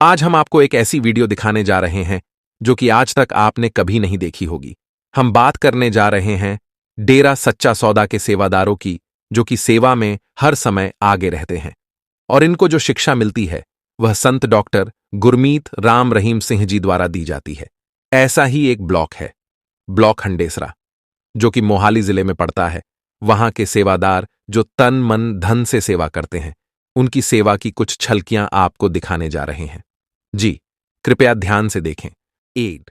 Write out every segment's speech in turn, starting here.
आज हम आपको एक ऐसी वीडियो दिखाने जा रहे हैं जो कि आज तक आपने कभी नहीं देखी होगी। हम बात करने जा रहे हैं डेरा सच्चा सौदा के सेवादारों की, जो कि सेवा में हर समय आगे रहते हैं और इनको जो शिक्षा मिलती है वह संत डॉक्टर गुरमीत राम रहीम सिंह जी द्वारा दी जाती है। ऐसा ही एक ब्लॉक है, ब्लॉक हंडेसरा, जो कि मोहाली जिले में पड़ता है। वहां के सेवादार जो तन मन धन से सेवा करते हैं, उनकी सेवा की कुछ झलकियां आपको दिखाने जा रहे हैं। जी, कृपया ध्यान से देखें। एड,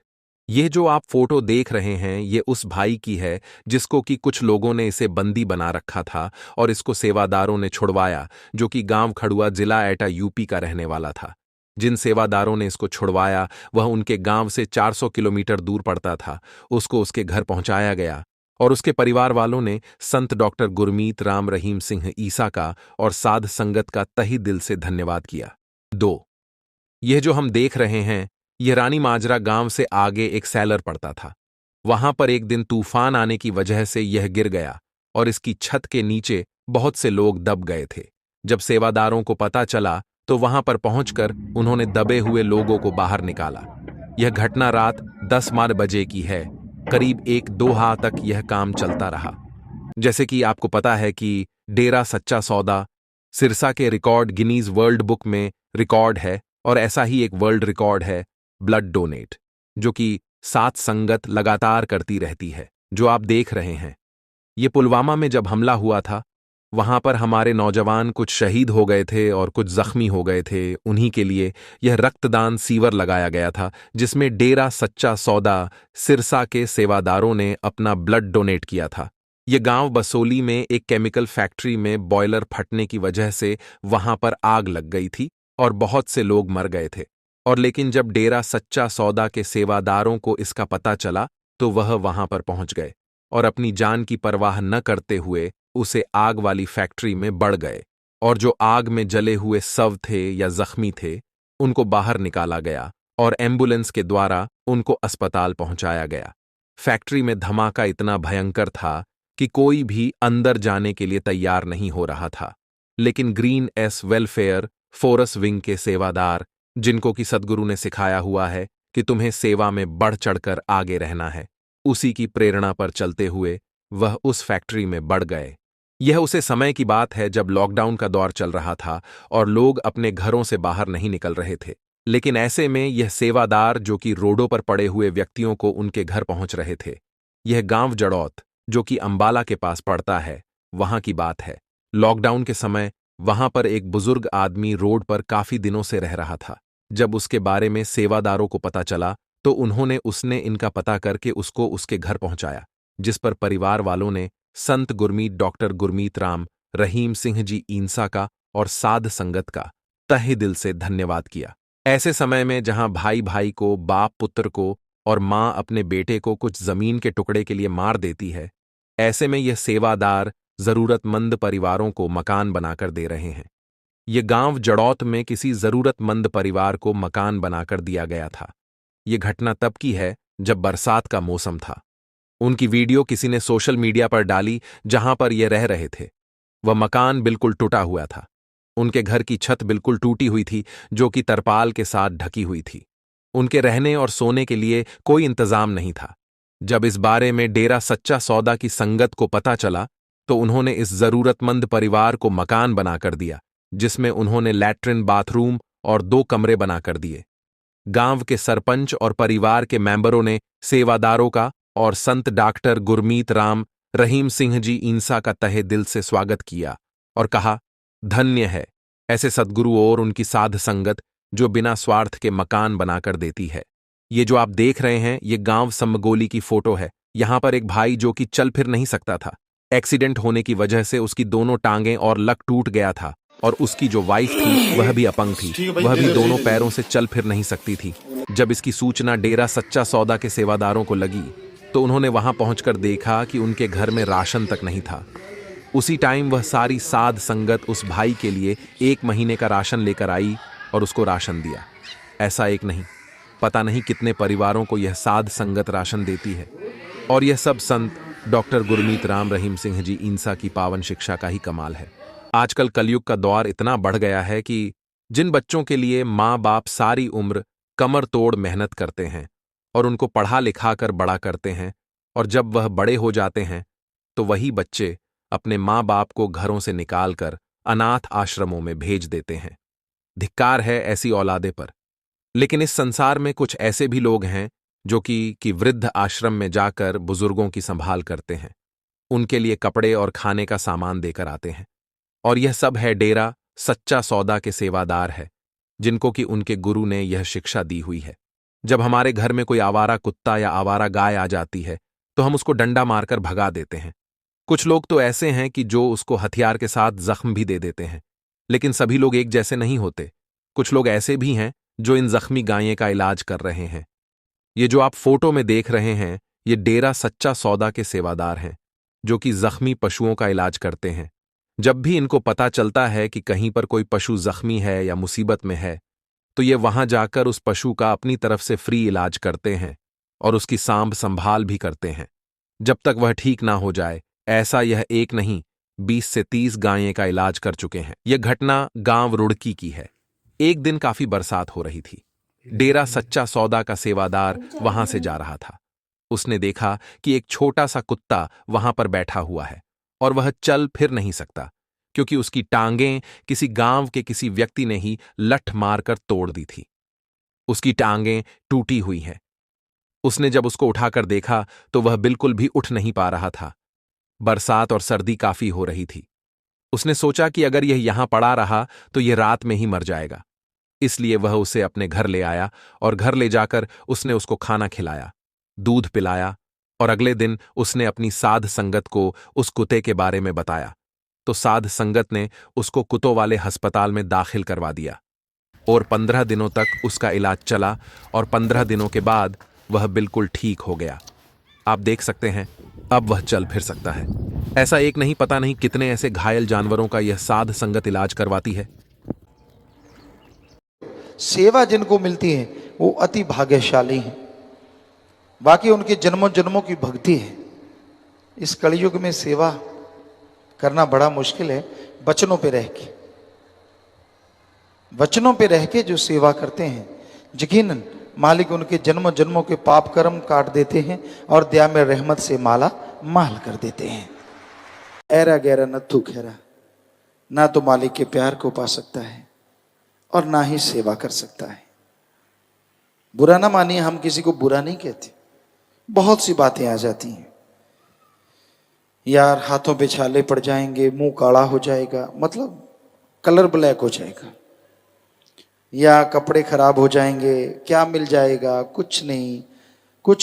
ये जो आप फोटो देख रहे हैं ये उस भाई की है जिसको कि कुछ लोगों ने इसे बंदी बना रखा था और इसको सेवादारों ने छुड़वाया, जो कि गांव खड़ुआ जिला एटा यूपी का रहने वाला था। जिन सेवादारों ने इसको छुड़वाया वह उनके गांव से 400 किलोमीटर दूर पड़ता था। उसको उसके घर पहुंचाया गया और उसके परिवार वालों ने संत डॉक्टर गुरमीत राम रहीम सिंह ईसा का और साध संगत का तहे दिल से धन्यवाद किया। 2, यह जो हम देख रहे हैं यह रानी माजरा गांव से आगे एक सैलर पड़ता था। वहां पर एक दिन तूफान आने की वजह से यह गिर गया और इसकी छत के नीचे बहुत से लोग दब गए थे। जब सेवादारों को पता चला तो वहां पर पहुंचकर उन्होंने दबे हुए लोगों को बाहर निकाला। यह घटना रात 10 बजे की है। करीब 1-2 तक यह काम चलता रहा। जैसे कि आपको पता है कि डेरा सच्चा सौदा सिरसा के रिकॉर्ड गिनीज वर्ल्ड बुक में रिकॉर्ड है और ऐसा ही एक वर्ल्ड रिकॉर्ड है ब्लड डोनेट, जो कि साथ संगत लगातार करती रहती है, जो आप देख रहे हैं। ये पुलवामा में जब हमला हुआ था वहां पर हमारे नौजवान कुछ शहीद हो गए थे और कुछ जख्मी हो गए थे। उन्हीं के लिए यह रक्तदान सीवर लगाया गया था जिसमें डेरा सच्चा सौदा सिरसा के सेवादारों ने अपना ब्लड डोनेट किया था। यह गांव बसोली में एक केमिकल फैक्ट्री में बॉयलर फटने की वजह से वहां पर आग लग गई थी और बहुत से लोग मर गए थे। और लेकिन जब डेरा सच्चा सौदा के सेवादारों को इसका पता चला तो वह वहां पर पहुंच गए और अपनी जान की परवाह न करते हुए उसे आग वाली फैक्ट्री में बढ़ गए और जो आग में जले हुए शव थे या जख्मी थे उनको बाहर निकाला गया और एम्बुलेंस के द्वारा उनको अस्पताल पहुंचाया गया। फैक्ट्री में धमाका इतना भयंकर था कि कोई भी अंदर जाने के लिए तैयार नहीं हो रहा था। लेकिन green S welfare forces wing के सेवादार, जिनको कि सद्गुरु ने सिखाया हुआ है कि तुम्हें सेवा में बढ़ चढ़कर आगे रहना है, उसी की प्रेरणा पर चलते हुए वह उस फैक्ट्री में बढ़ गए। यह उसे समय की बात है जब लॉकडाउन का दौर चल रहा था और लोग अपने घरों से बाहर नहीं निकल रहे थे। लेकिन ऐसे में यह सेवादार जो कि रोडों पर पड़े हुए व्यक्तियों को उनके घर पहुंच रहे थे। यह गांव जड़ौत, जो कि अंबाला के पास पड़ता है, वहां की बात है। लॉकडाउन के समय वहां पर एक बुजुर्ग आदमी रोड पर काफी दिनों से रह रहा था। जब उसके बारे में सेवादारों को पता चला तो उसने इनका पता करके उसको उसके घर पहुंचाया, जिस पर परिवार वालों ने संत गुरमीत डॉक्टर गुरमीत राम रहीम सिंह जी ईंसा का और साध संगत का तहे दिल से धन्यवाद किया। ऐसे समय में जहां भाई भाई को, बाप पुत्र को और मां अपने बेटे को कुछ जमीन के टुकड़े के लिए मार देती है, ऐसे में यह सेवादार जरूरतमंद परिवारों को मकान बनाकर दे रहे हैं। यह गांव जड़ौत में किसी जरूरतमंद परिवार को मकान बनाकर दिया गया था। यह घटना तब की है जब बरसात का मौसम था। उनकी वीडियो किसी ने सोशल मीडिया पर डाली जहां पर ये रह रहे थे। वह मकान बिल्कुल टूटा हुआ था। उनके घर की छत बिल्कुल टूटी हुई थी, जो कि तरपाल के साथ ढकी हुई थी। उनके रहने और सोने के लिए कोई इंतजाम नहीं था। जब इस बारे में डेरा सच्चा सौदा की संगत को पता चला तो उन्होंने इस जरूरतमंद परिवार को मकान बनाकर दिया, जिसमें उन्होंने लैट्रिन, बाथरूम और 2 कमरे बनाकर दिए। गांव के सरपंच और परिवार के मेंबरों ने सेवादारों का और संत डॉक्टर गुरमीत राम रहीम सिंह जी ईंसा का तहे दिल से स्वागत किया और कहा, धन्य है ऐसे सद्गुरु और उनकी साध संगत जो बिना स्वार्थ के मकान बनाकर देती है। ये जो आप देख रहे हैं ये गांव समगोली की फोटो है। यहां पर एक भाई जो कि चल फिर नहीं सकता था, एक्सीडेंट होने की वजह से उसकी दोनों टांगें और लक टूट गया था और उसकी जो वाइफ थी वह भी अपंग थी, वह भी दोनों पैरों से चल फिर नहीं सकती थी। जब इसकी सूचना डेरा सच्चा सौदा के सेवादारों को लगी तो उन्होंने वहां पहुंचकर देखा कि उनके घर में राशन तक नहीं था। उसी टाइम वह सारी साध संगत उस भाई के लिए 1 महीने का राशन लेकर आई और उसको राशन दिया। ऐसा एक नहीं, पता नहीं कितने परिवारों को यह साध संगत राशन देती है। और यह सब संत डॉक्टर गुरमीत राम रहीम सिंह जी ईंसा की पावन शिक्षा का ही कमाल है। आजकल कलयुग का दौर इतना बढ़ गया है कि जिन बच्चों के लिए माँ बाप सारी उम्र कमर तोड़ मेहनत करते हैं और उनको पढ़ा लिखा कर बड़ा करते हैं, और जब वह बड़े हो जाते हैं तो वही बच्चे अपने माँ बाप को घरों से निकालकर अनाथ आश्रमों में भेज देते हैं। धिक्कार है ऐसी औलादे पर। लेकिन इस संसार में कुछ ऐसे भी लोग हैं जो कि वृद्ध आश्रम में जाकर बुजुर्गों की संभाल करते हैं, उनके लिए कपड़े और खाने का सामान देकर आते हैं। और यह सब है डेरा सच्चा सौदा के सेवादार है, जिनको कि उनके गुरु ने यह शिक्षा दी हुई है। जब हमारे घर में कोई आवारा कुत्ता या आवारा गाय आ जाती है तो हम उसको डंडा मारकर भगा देते हैं। कुछ लोग तो ऐसे हैं कि जो उसको हथियार के साथ जख्म भी दे देते हैं। लेकिन सभी लोग एक जैसे नहीं होते। कुछ लोग ऐसे भी हैं जो इन जख्मी गायें का इलाज कर रहे हैं। ये जो आप फोटो में देख रहे हैं, ये डेरा सच्चा सौदा के सेवादार हैं, जो कि जख्मी पशुओं का इलाज करते हैं। जब भी इनको पता चलता है कि कहीं पर कोई पशु जख्मी है या मुसीबत में है, तो ये वहां जाकर उस पशु का अपनी तरफ से फ्री इलाज करते हैं और उसकी सांभ संभाल भी करते हैं जब तक वह ठीक ना हो जाए। ऐसा यह एक नहीं 20 से 30 गायें का इलाज कर चुके हैं। यह घटना गांव रुड़की की है। एक दिन काफी बरसात हो रही थी। डेरा सच्चा सौदा का सेवादार वहां से जा रहा था। उसने देखा कि एक छोटा सा कुत्ता वहां पर बैठा हुआ है और वह चल फिर नहीं सकता, क्योंकि उसकी टांगें किसी गांव के किसी व्यक्ति ने ही लठ मारकर तोड़ दी थी। उसकी टांगें टूटी हुई हैं। उसने जब उसको उठाकर देखा तो वह बिल्कुल भी उठ नहीं पा रहा था। बरसात और सर्दी काफी हो रही थी। उसने सोचा कि अगर यह यहां पड़ा रहा तो यह रात में ही मर जाएगा। इसलिए वह उसे अपने घर ले आया और घर ले जाकर उसने उसको खाना खिलाया, दूध पिलाया, और अगले दिन उसने अपनी साध संगत को उस कुत्ते के बारे में बताया। तो साध संगत ने उसको कुत्तों वाले अस्पताल में दाखिल करवा दिया और 15 दिनों तक उसका इलाज चला और 15 दिनों के बाद वह बिल्कुल ठीक हो गया। आप देख सकते हैं अब वह चल फिर सकता है। ऐसा एक नहीं, पता नहीं कितने ऐसे घायल जानवरों का यह साध संगत इलाज करवाती है। सेवा जिनको मिलती है वो अति भाग्यशाली हैं। बाकी उनके जन्मों जन्मों की भक्ति है। इस कलयुग में सेवा करना बड़ा मुश्किल है। वचनों पे रह के जो सेवा करते हैं, यकीनन मालिक उनके जन्मों जन्मों के पाप कर्म काट देते हैं और दया में रहमत से माला माल कर देते हैं। ऐरा गैरा नत्थु खैरा, ना तो मालिक के प्यार को पा सकता है और ना ही सेवा कर सकता है। बुरा ना मानिए, हम किसी को बुरा नहीं कहते। बहुत सी बातें आ जाती हैं, यार हाथों पे छाले पड़ जाएंगे, मुंह काला हो जाएगा, मतलब कलर ब्लैक हो जाएगा, या कपड़े खराब हो जाएंगे, क्या मिल जाएगा, कुछ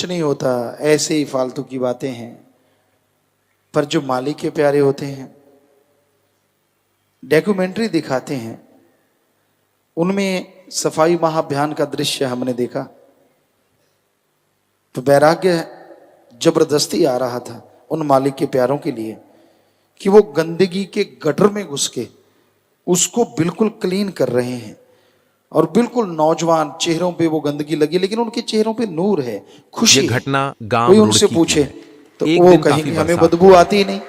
नहीं होता। ऐसे ही फालतू की बातें हैं। पर जो मालिक के प्यारे होते हैं, डॉक्यूमेंट्री दिखाते हैं, उनमें सफाई महाअभियान का दृश्य हमने देखा तो वैराग्य जबरदस्ती आ रहा था उन मालिक के प्यारों के लिए कि वो गंदगी के गटर में घुस के उसको बिल्कुल क्लीन कर रहे हैं। और बिल्कुल नौजवान चेहरों पे वो गंदगी लगी, लेकिन उनके चेहरों पे नूर है, खुशी। घटना गांव कोई उनसे पूछे तो वो कहेंगे हमें बदबू आती ही नहीं।